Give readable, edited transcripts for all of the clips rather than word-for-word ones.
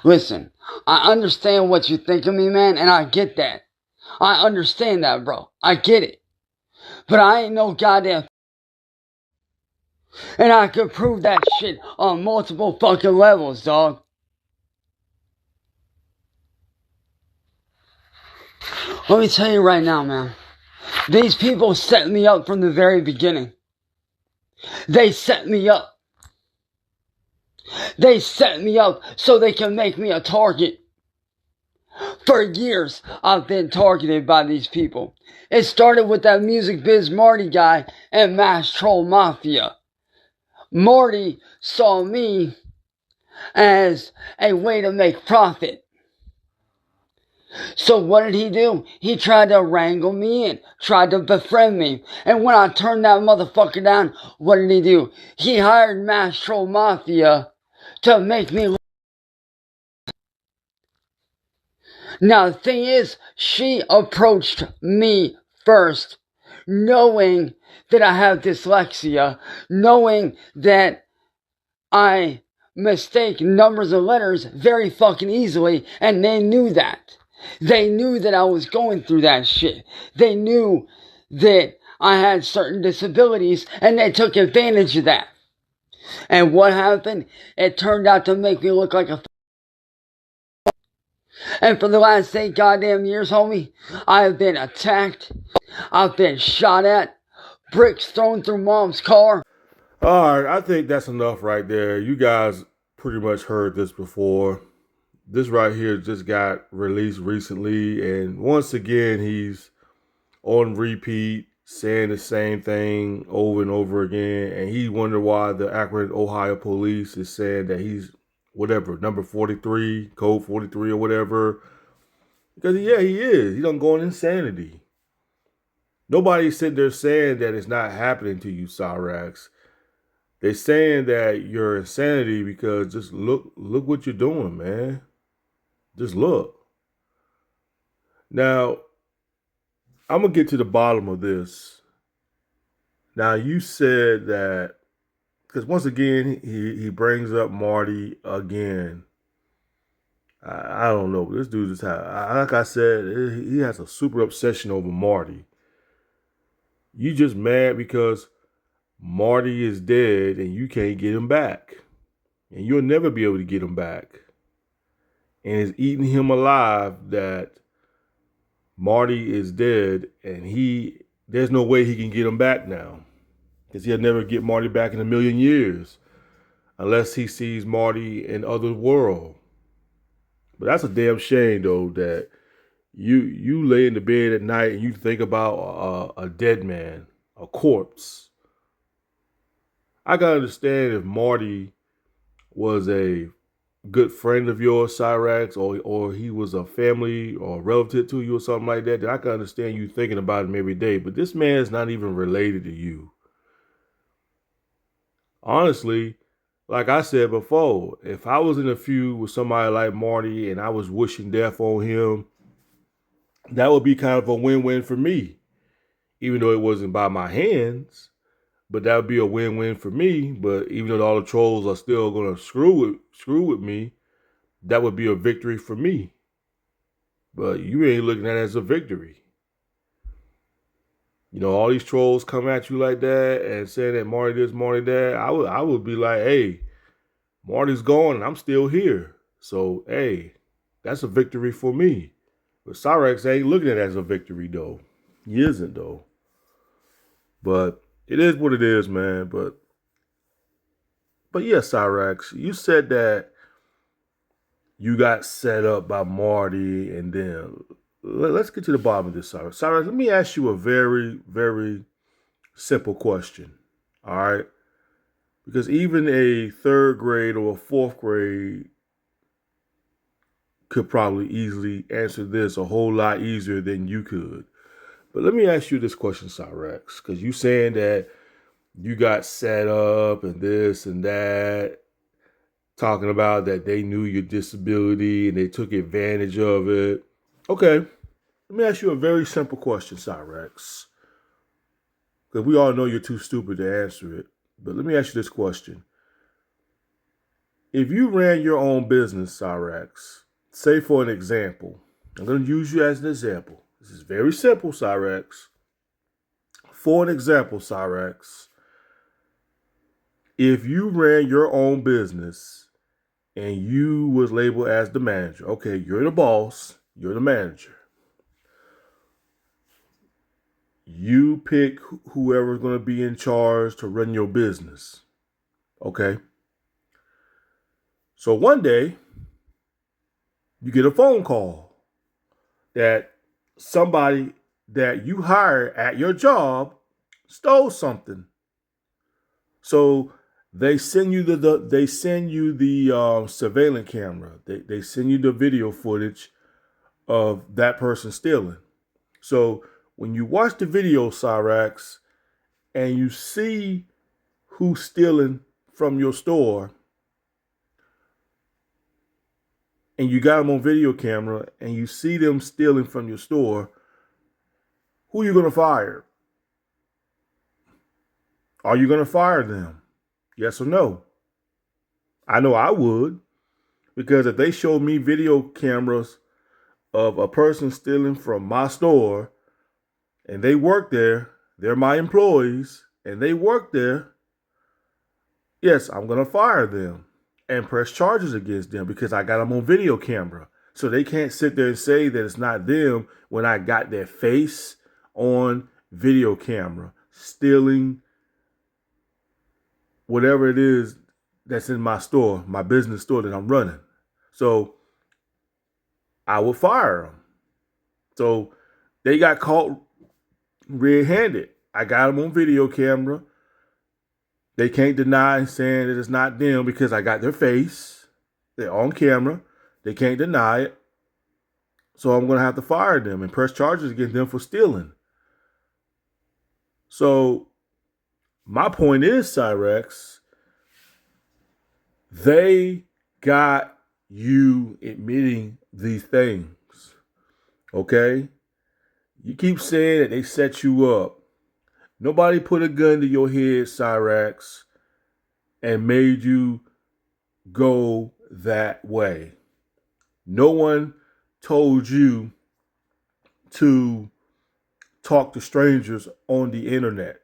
Listen, I understand what you think of me, man, and I get that. I understand that, bro. I get it. But I ain't no goddamn. And I could prove that shit on multiple fucking levels, dog. Let me tell you right now, man. These people set me up from the very beginning. They set me up. They set me up so they can make me a target. For years, I've been targeted by these people. It started with that Music Biz Marty guy and Mass Troll Mafia. Marty saw me as a way to make profit. So what did he do? He tried to wrangle me in, tried to befriend me. And when I turned that motherfucker down, what did he do? He hired Mass Troll Mafia to make me. Now the thing is, she approached me first, knowing that I have dyslexia, knowing that I mistake numbers and letters very fucking easily, and they knew that. They knew that I was going through that shit. They knew that I had certain disabilities, and they took advantage of that. And what happened? It turned out to make me look like a. And for the last 8 goddamn years, homie, I have been attacked. I've been shot at. Bricks thrown through mom's car. All right, I think that's enough right there. You guys pretty much heard this before. This right here just got released recently, and once again, he's on repeat, saying the same thing over and over again, and he wondered why the Akron, Ohio police is saying that he's whatever, number 43, code 43 or whatever. Because, yeah, he is. He done going insanity. Nobody's sitting there saying that it's not happening to you, Cyrax. They're saying that you're insanity because just look what you're doing, man. Just look. Now, I'm going to get to the bottom of this. Now, you said that, because once again, he brings up Marty again. I don't know. This dude is, like I said, he has a super obsession over Marty. You just mad because Marty is dead and you can't get him back. And you'll never be able to get him back. And it's eating him alive that Marty is dead and there's no way he can get him back now. Because he'll never get Marty back in a million years. Unless he sees Marty in other world. But that's a damn shame though that you lay in the bed at night and you think about a dead man, a corpse. I can understand if Marty was a good friend of yours, Cyrax, or he was a family or a relative to you or something like that, then I can understand you thinking about him every day. But this man is not even related to you. Honestly, like I said before, if I was in a feud with somebody like Marty and I was wishing death on him, that would be kind of a win-win for me. Even though it wasn't by my hands, but that would be a win-win for me. But even though all the trolls are still going to screw with me, that would be a victory for me. But you ain't looking at it as a victory. You know, all these trolls come at you like that and saying that Marty this, Marty that. I would be like, hey, Marty's gone and I'm still here. So, hey, that's a victory for me. But Cyrax ain't looking at it as a victory, though. He isn't, though. But it is what it is, man. But yeah, Cyrax, you said that you got set up by Marty, and then let's get to the bottom of this, Cyrax. Cyrax, let me ask you a very, very simple question. All right? Because even a 3rd grade or a 4th grade could probably easily answer this a whole lot easier than you could. But let me ask you this question, Cyrax, because you saying that you got set up and this and that, talking about that they knew your disability and they took advantage of it. Okay, let me ask you a very simple question, Cyrax, because we all know you're too stupid to answer it. But let me ask you this question. If you ran your own business, Cyrax, say for an example, I'm going to use you as an example. This is very simple, Cyrax. For an example, Cyrax, if you ran your own business and you was labeled as the manager, okay, you're the boss, you're the manager. You pick whoever's going to be in charge to run your business. Okay. So one day, you get a phone call that somebody that you hired at your job stole something. So they send you the surveillance camera. They send you the video footage of that person stealing. So when you watch the video, Cyrax, and you see who's stealing from your store, and you got them on video camera, and you see them stealing from your store, who are you going to fire? Are you going to fire them? Yes or no? I know I would, because if they showed me video cameras of a person stealing from my store and they work there, they're my employees and they work there, yes, I'm going to fire them and press charges against them because I got them on video camera. So they can't sit there and say that it's not them when I got their face on video camera stealing whatever it is that's in my store, my business store that I'm running. So I would fire them. So they got caught red-handed. I got them on video camera. They can't deny saying that it's not them because I got their face. They're on camera. They can't deny it. So I'm going to have to fire them and press charges against them for stealing. So my point is, Cyrax, they got you admitting these things. Okay? You keep saying that they set you up. Nobody put a gun to your head, Cyrax, and made you go that way. No one told you to talk to strangers on the internet.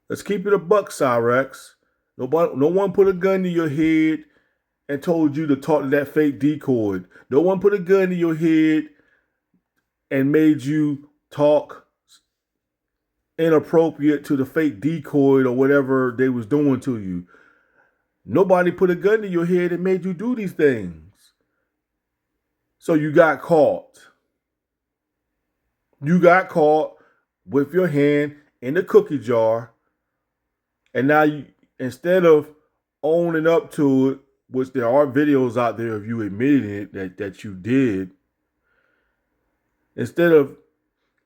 Let's keep it a buck, Cyrax. No one put a gun to your head and told you to talk to that fake decoy. No one put a gun to your head and made you talk inappropriate to the fake decoy or whatever they was doing to you. Nobody put a gun to your head and made you do these things. So you got caught. You got caught with your hand in the cookie jar. And now you, instead of owning up to it, which there are videos out there of you admitting it that you did, instead of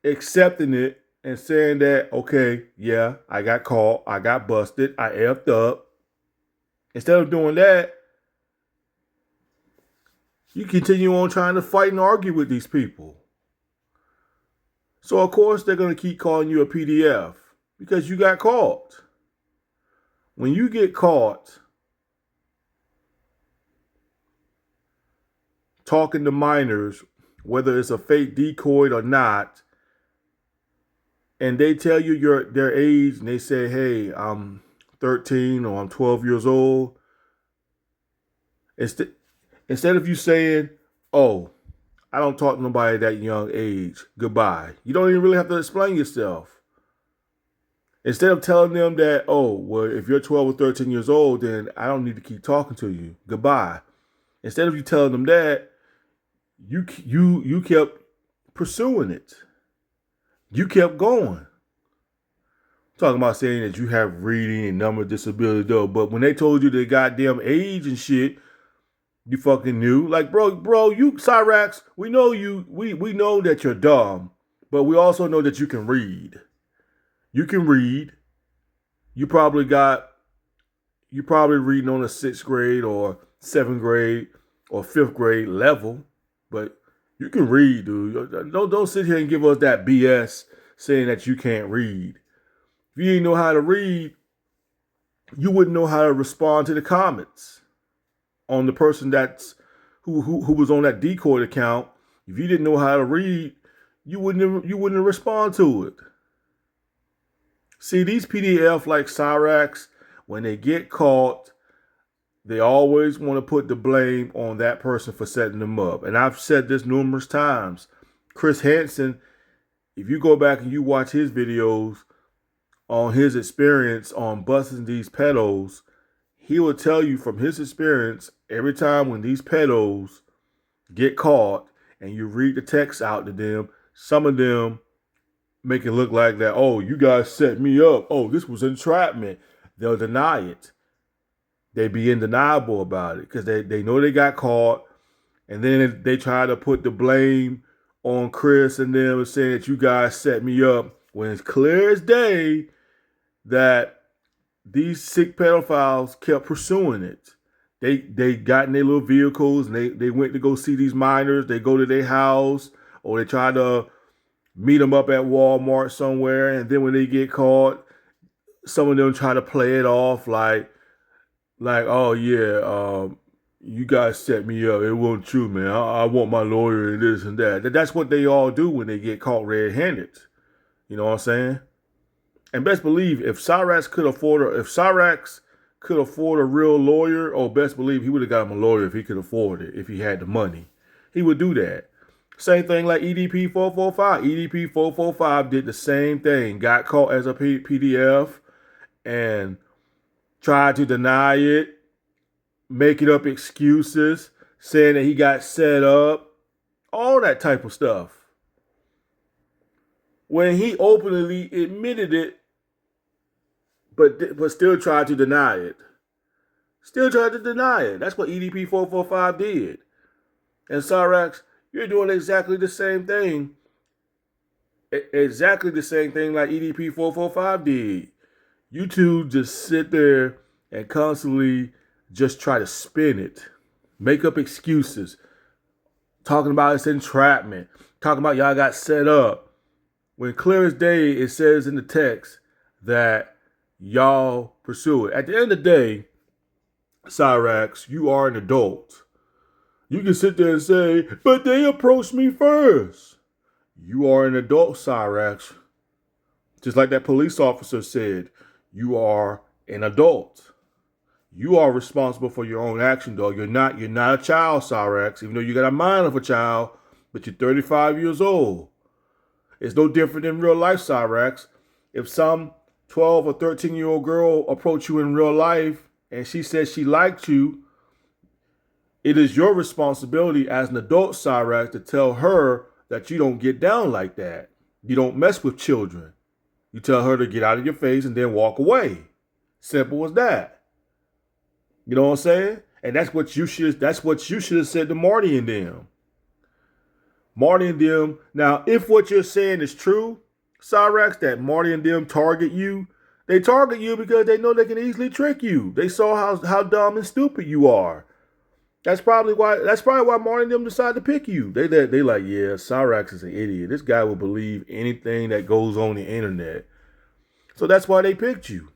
accepting it and saying that, okay, yeah, I got caught, I got busted, I effed up. Instead of doing that, you continue on trying to fight and argue with these people. So, of course, they're going to keep calling you a PDF because you got caught. When you get caught talking to minors, whether it's a fake decoy or not, and they tell you their age and they say, hey, I'm 13 or I'm 12 years old, instead of you saying, oh, I don't talk to nobody at that young age, goodbye. You don't even really have to explain yourself. Instead of telling them that, oh, well, if you're 12 or 13 years old, then I don't need to keep talking to you, goodbye. Instead of you telling them that, you kept pursuing it. You kept going. Talking about saying that you have reading and number disability though, but when they told you the goddamn age and shit, you fucking knew. Like, bro, you Cyrax, we know you, we know that you're dumb, but we also know that you can read. You can read. You probably reading on a 6th grade or 7th grade or 5th grade level, but you can read, dude. Don't sit here and give us that BS saying that you can't read. If you didn't know how to read, you wouldn't know how to respond to the comments. on the person who was on that decoy account. If you didn't know how to read, you wouldn't respond to it. See, these PDF like Cyrax, when they get caught, they always want to put the blame on that person for setting them up. And I've said this numerous times. Chris Hansen, if you go back and you watch his videos on his experience on busting these pedos, he will tell you from his experience, every time when these pedos get caught and you read the text out to them, some of them make it look like that, oh, you guys set me up. Oh, this was entrapment. They'll deny it. They be undeniable about it because they know they got caught. And then they try to put the blame on Chris and them and saying that you guys set me up, when it's clear as day that these sick pedophiles kept pursuing it. They got in their little vehicles and they went to go see these minors. They go to their house, or they try to meet them up at Walmart somewhere. And then when they get caught, some of them try to play it off like, oh yeah, you guys set me up. It wasn't true, man. I want my lawyer and this and that. That's what they all do when they get caught red-handed. You know what I'm saying? And best believe if Cyrax could afford a real lawyer, or best believe he would have got him a lawyer if he could afford it, if he had the money. He would do that. Same thing like EDP 445. EDP 445 did the same thing. Got caught as a PDF and tried to deny it, making up excuses, saying that he got set up, all that type of stuff. When he openly admitted it, but still tried to deny it. Still tried to deny it. That's what EDP 445 did. And Cyrax, you're doing exactly the same thing. Exactly the same thing like EDP 445 did. You two just sit there and constantly just try to spin it. Make up excuses. Talking about it's entrapment. Talking about y'all got set up. When clear as day, it says in the text that y'all pursue it. At the end of the day, Cyrax, you are an adult. You can sit there and say, but they approached me first. You are an adult, Cyrax. Just like that police officer said, you are an adult. You are responsible for your own action, dog. You're not a child, Cyrax, even though you got a mind of a child, but you're 35 years old. It's no different in real life, Cyrax. If some 12 or 13-year-old girl approached you in real life and she says she liked you, it is your responsibility as an adult, Cyrax, to tell her that you don't get down like that. You don't mess with children. You tell her to get out of your face and then walk away. Simple as that. You know what I'm saying? And that's what you should have said to Marty and them. Marty and them. Now, if what you're saying is true, Cyrax, that Marty and them target you, they target you because they know they can easily trick you. They saw how dumb and stupid you are. That's probably why Marty and them decided to pick you. They like, yeah, Cyrax is an idiot. This guy will believe anything that goes on the internet. So that's why they picked you.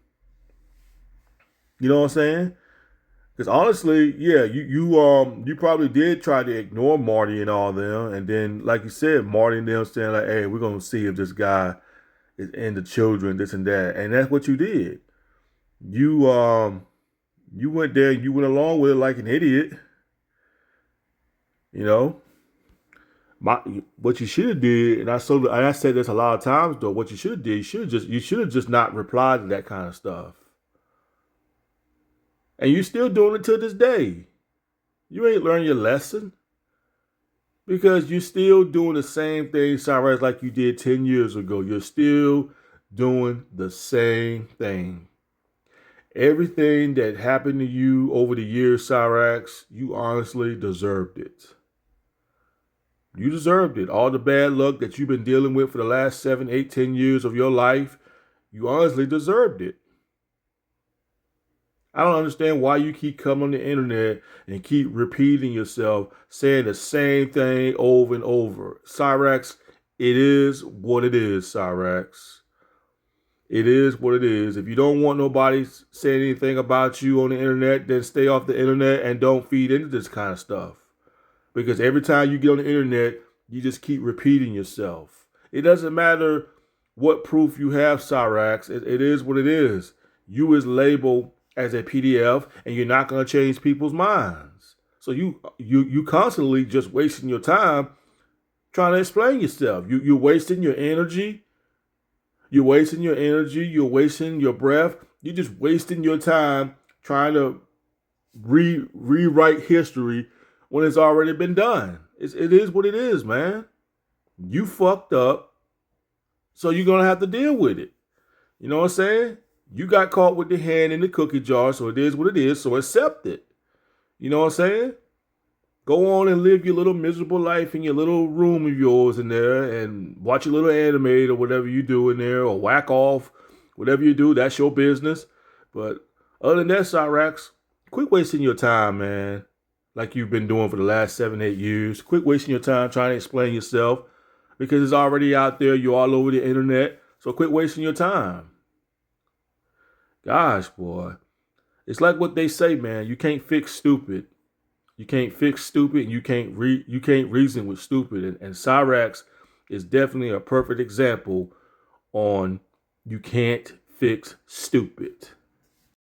You know what I'm saying? Because honestly, yeah, you probably did try to ignore Marty and all them, and then like you said, Marty and them saying like, hey, we're gonna see if this guy is into children, this and that, and that's what you did. You went there, you went along with it like an idiot. You know, what you should have did, and I said this a lot of times though. What you should have did, you should have just not replied to that kind of stuff. And you're still doing it to this day. You ain't learned your lesson. Because you're still doing the same thing, Cyrax, like you did 10 years ago. You're still doing the same thing. Everything that happened to you over the years, Cyrax, you honestly deserved it. You deserved it. All the bad luck that you've been dealing with for the last 7, 8, 10 years of your life, you honestly deserved it. I don't understand why you keep coming on the internet and keep repeating yourself, saying the same thing over and over. Cyrax, it is what it is, Cyrax. It is what it is. If you don't want nobody saying anything about you on the internet, then stay off the internet and don't feed into this kind of stuff. Because every time you get on the internet, you just keep repeating yourself. It doesn't matter what proof you have, Cyrax. It is what it is. You is labeled as a PDF, and you're not going to change people's minds. So you constantly just wasting your time trying to explain yourself. You're wasting your energy. You're wasting your energy. You're wasting your breath. You're just wasting your time trying to rewrite history when it's already been done. It is what it is, man. You fucked up, so you're going to have to deal with it. You know what I'm saying? You got caught with the hand in the cookie jar, so it is what it is, so accept it. You know what I'm saying? Go on and live your little miserable life in your little room of yours in there and watch your little anime or whatever you do in there, or whack off. Whatever you do, that's your business. But other than that, Cyrax, quit wasting your time, man. Like you've been doing for the last 7-8 years. Quit wasting your time trying to explain yourself, because it's already out there. You're all over the internet. So quit wasting your time. Gosh, boy. It's like what they say, man. You can't fix stupid. You can't fix stupid, and you can't reason with stupid. And Cyrax is definitely a perfect example on you can't fix stupid.